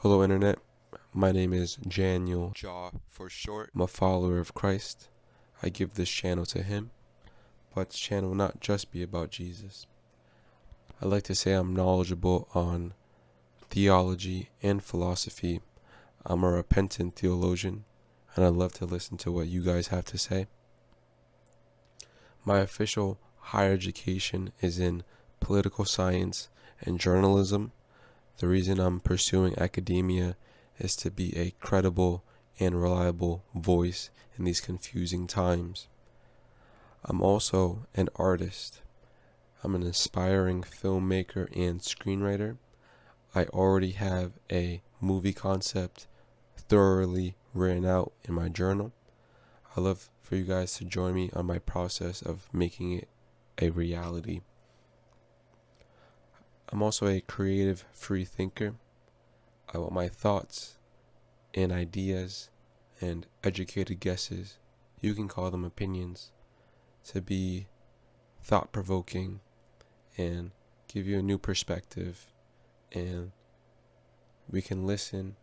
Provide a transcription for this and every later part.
Hello, Internet. My name is Janiel Jaw for short. I'm a follower of Christ. I give this channel to him, but this channel will not just be about Jesus. I like to say I'm knowledgeable on theology and philosophy. I'm a repentant theologian, and I love to listen to what you guys have to say. My official higher education is in political science and journalism. The reason I'm pursuing academia is to be a credible and reliable voice in these confusing times. I'm also an artist. I'm an aspiring filmmaker and screenwriter. I already have a movie concept thoroughly written out in my journal. I love for you guys to join me on my process of making it a reality. I'm also a creative free thinker. I want my thoughts and ideas and educated guesses, you can call them opinions, to be thought-provoking and give you a new perspective, and we can listen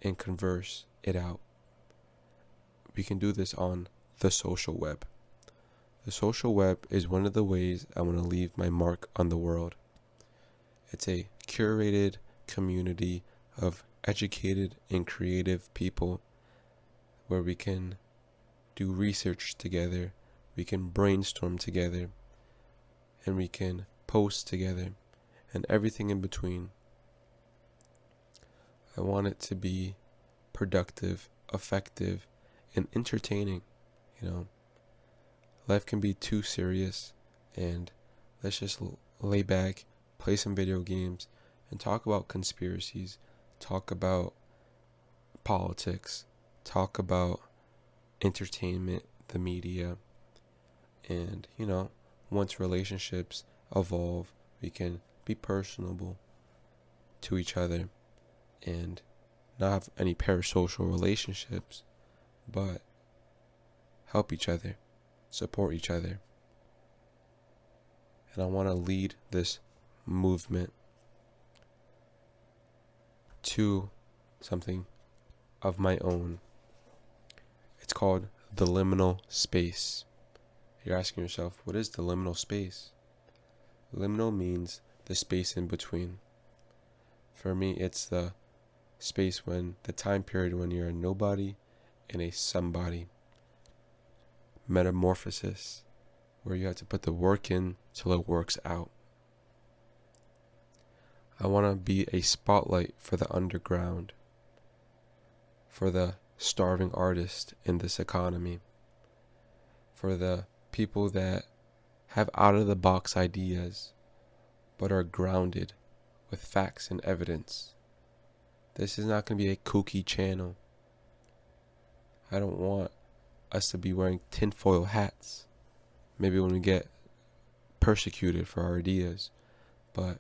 and converse it out. We can do this on the social web. The social web is one of the ways I want to leave my mark on the world. It's a curated community of educated and creative people where we can do research together, we can brainstorm together, and we can post together, and everything in between. I want it to be productive, effective, and entertaining. Life can be too serious, and let's just lay back, play some video games, and talk about conspiracies, talk about politics, talk about entertainment, the media, and once relationships evolve, we can be personable to each other and not have any parasocial relationships, but help each other, support each other. And I want to lead this movement to something of my own. It's called the liminal space. You're asking yourself, what is the liminal space? Liminal means the space in between. For me, it's the space when the time period when you're a nobody and a somebody. Metamorphosis, where you have to put the work in till it works out. I want to be a spotlight for the underground, for the starving artist in this economy, for the people that have out-of-the-box ideas but are grounded with facts and evidence. This is not going to be a kooky channel. I don't want us to be wearing tinfoil hats, maybe when we get persecuted for our ideas, but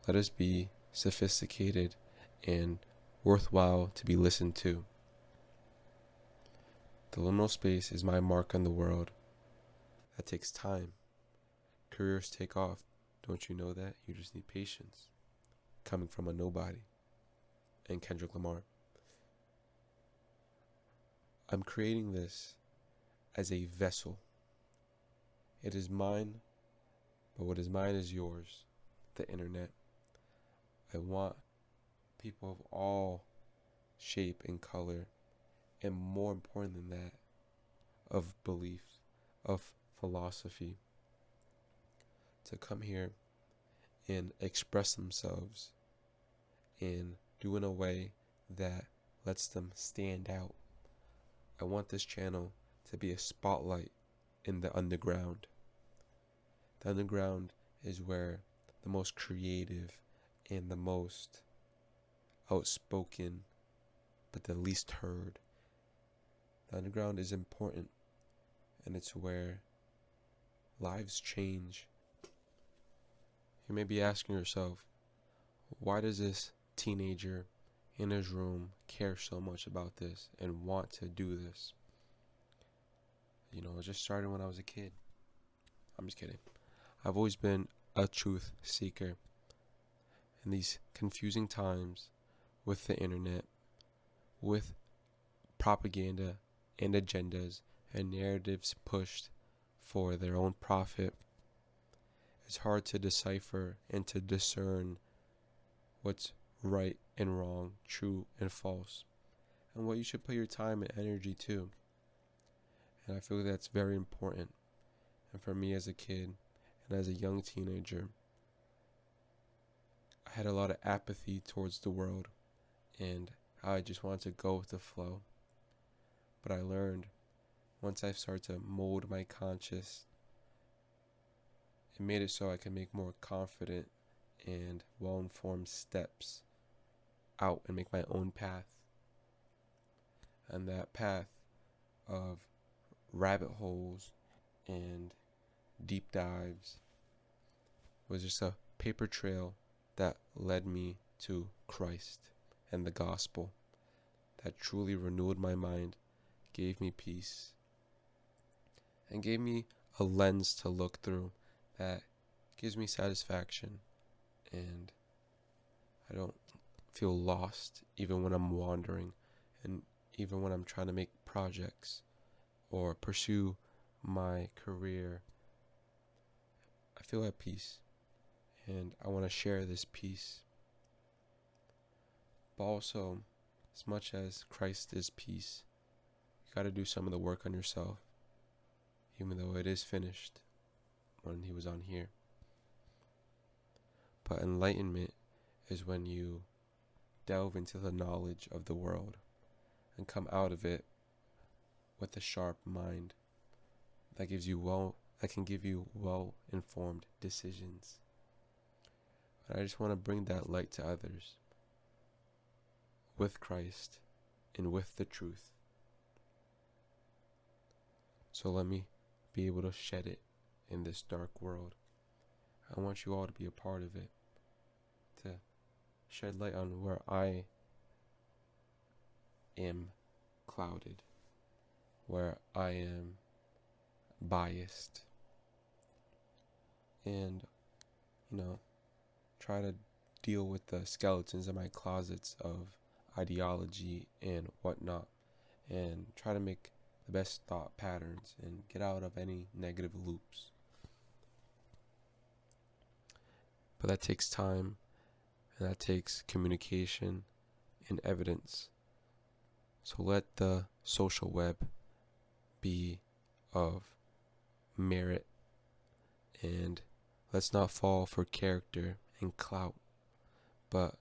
let us be sophisticated and worthwhile to be listened to. The liminal space is my mark on the world. That takes time. Careers take off. Don't you know that? You just need patience. Coming from a nobody. And Kendrick Lamar. I'm creating this as a vessel. It is mine, but what is mine is yours. The internet. I want people of all shape and color, and more important than that, of belief, of philosophy, to come here and express themselves and do in a way that lets them stand out. I want this channel to be a spotlight in the underground. The underground is where the most creative and the most outspoken but the least heard. The underground is important, and it's where lives change. You may be asking yourself, why does this teenager in his room care so much about this and want to do this? It just started when I was a kid. I'm just kidding. I've always been a truth seeker. In these confusing times with the internet, with propaganda and agendas and narratives pushed for their own profit, it's hard to decipher and to discern what's right and wrong, true and false, and what you should put your time and energy to. And I feel that's very important. And for me as a kid and as a young teenager, I had a lot of apathy towards the world and how I just wanted to go with the flow. But I learned once I started to mold my conscious, it made it so I could make more confident and well-informed steps out and make my own path. And that path of rabbit holes and deep dives was just a paper trail that led me to Christ and the gospel that truly renewed my mind, gave me peace, and gave me a lens to look through that gives me satisfaction, and I don't feel lost even when I'm wandering, and even when I'm trying to make projects or pursue my career. I feel at peace, and I want to share this peace. But also, as much as Christ is peace, you got to do some of the work on yourself, even though it is finished when he was on here. But enlightenment is when you delve into the knowledge of the world and come out of it with a sharp mind that can give you well-informed decisions. And I just want to bring that light to others with Christ and with the truth. So let me be able to shed it in this dark world. I want you all to be a part of it, to shed light on where I am clouded, where I am biased, and try to deal with the skeletons in my closets of ideology and whatnot, and try to make the best thought patterns and get out of any negative loops. But that takes time, and that takes communication and evidence. So let the social web be of merit, and let's not fall for character and clout, but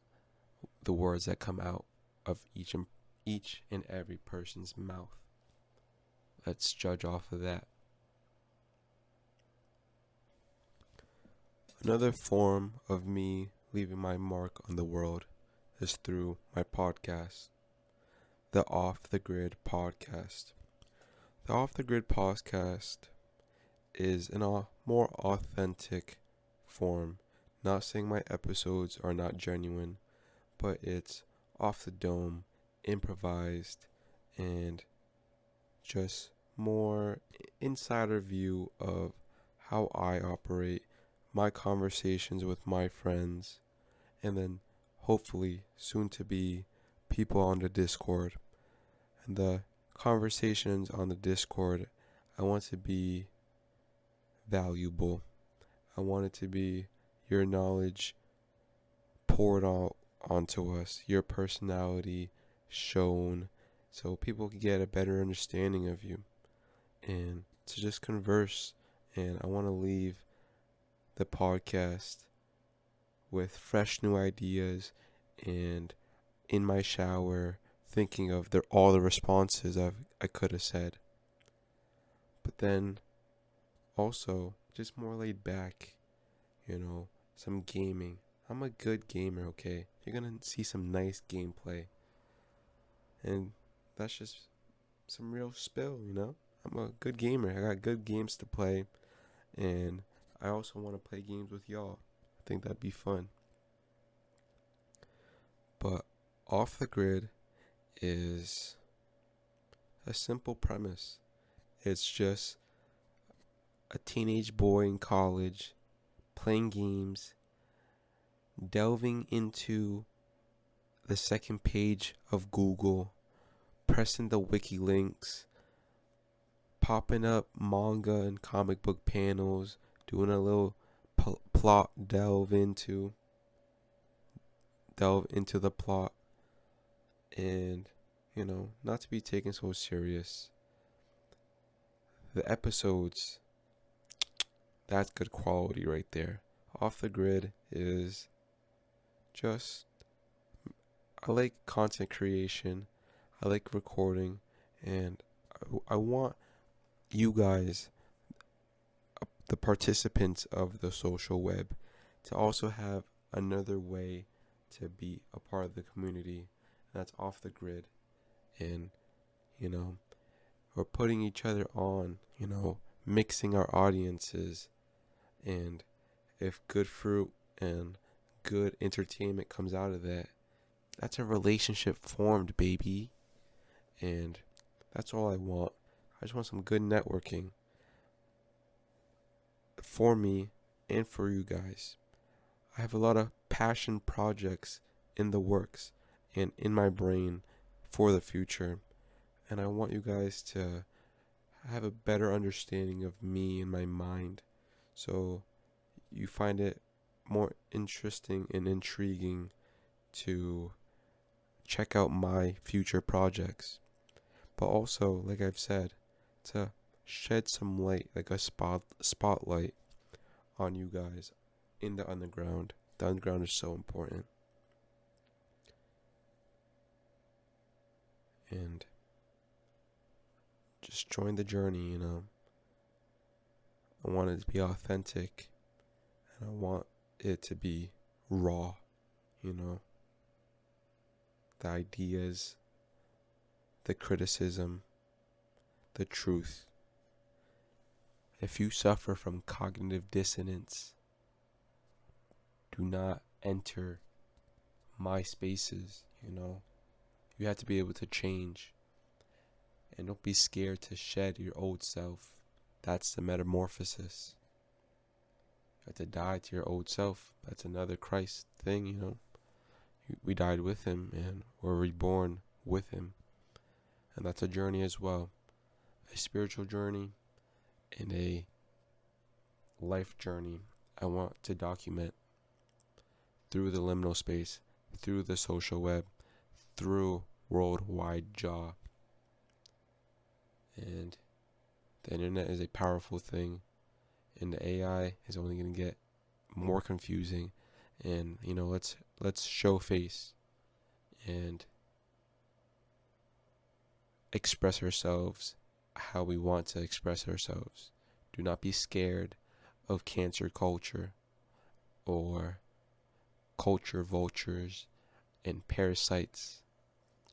the words that come out of each and every person's mouth. Let's judge off of that. Another form of me leaving my mark on the world is through my podcast, the Off the Grid podcast. The Off the Grid podcast is in a more authentic form. Not saying my episodes are not genuine, but it's off the dome, improvised, and just more insider view of how I operate, my conversations with my friends, and then hopefully soon to be people on the Discord. And the conversations on the Discord, I want to be valuable. I want it to be your knowledge poured out onto us, your personality shown, so people can get a better understanding of you, and to just converse. And I want to leave the podcast with fresh new ideas, and in my shower thinking of all the responses I could have said. But then also just more laid back, some gaming. I'm a good gamer, okay? You're gonna see some nice gameplay, and that's just some real spill. I'm a good gamer. I got good games to play, and I also want to play games with y'all. I think that'd be fun. But Off the Grid is a simple premise. It's just a teenage boy in college playing games, delving into the second page of Google, pressing the wiki links, popping up manga and comic book panels, doing a little plot delve into the plot, and not to be taken so serious. The episodes, that's good quality right there. Off the Grid is just, I like content creation, I like recording, and I want you guys, the participants of the social web, to also have another way to be a part of the community, and that's Off the Grid. And we're putting each other on, mixing our audiences, and if good fruit and good entertainment comes out of that, that's a relationship formed, baby. And that's all I want. I just want some good networking for me and for you guys. I have a lot of passion projects in the works and in my brain for the future, and I want you guys to have a better understanding of me and my mind, so you find it more interesting and intriguing to check out my future projects. But also, like I've said, to shed some light, like a spotlight on you guys in the underground. The underground is so important. And just join the journey, I want it to be authentic, and I want it to be raw, the ideas, the criticism, the truth. If you suffer from cognitive dissonance, do not enter my spaces, You have to be able to change. And don't be scared to shed your old self. That's the metamorphosis. You have to die to your old self. That's another Christ thing, We died with him and we're reborn with him. And that's a journey as well. A spiritual journey and a life journey I want to document through the liminal space, through the social web, through worldwide jaw. And the internet is a powerful thing, and the AI is only going to get more confusing. And let's show face and express ourselves how we want to express ourselves. Do not be scared of cancer culture or culture vultures and parasites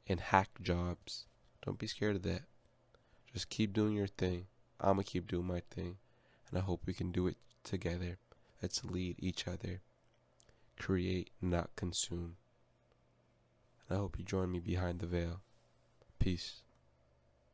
and hack jobs. Don't be scared of that. Just keep doing your thing. I'm going to keep doing my thing. And I hope we can do it together. Let's lead each other. Create, not consume. And I hope you join me behind the veil. Peace.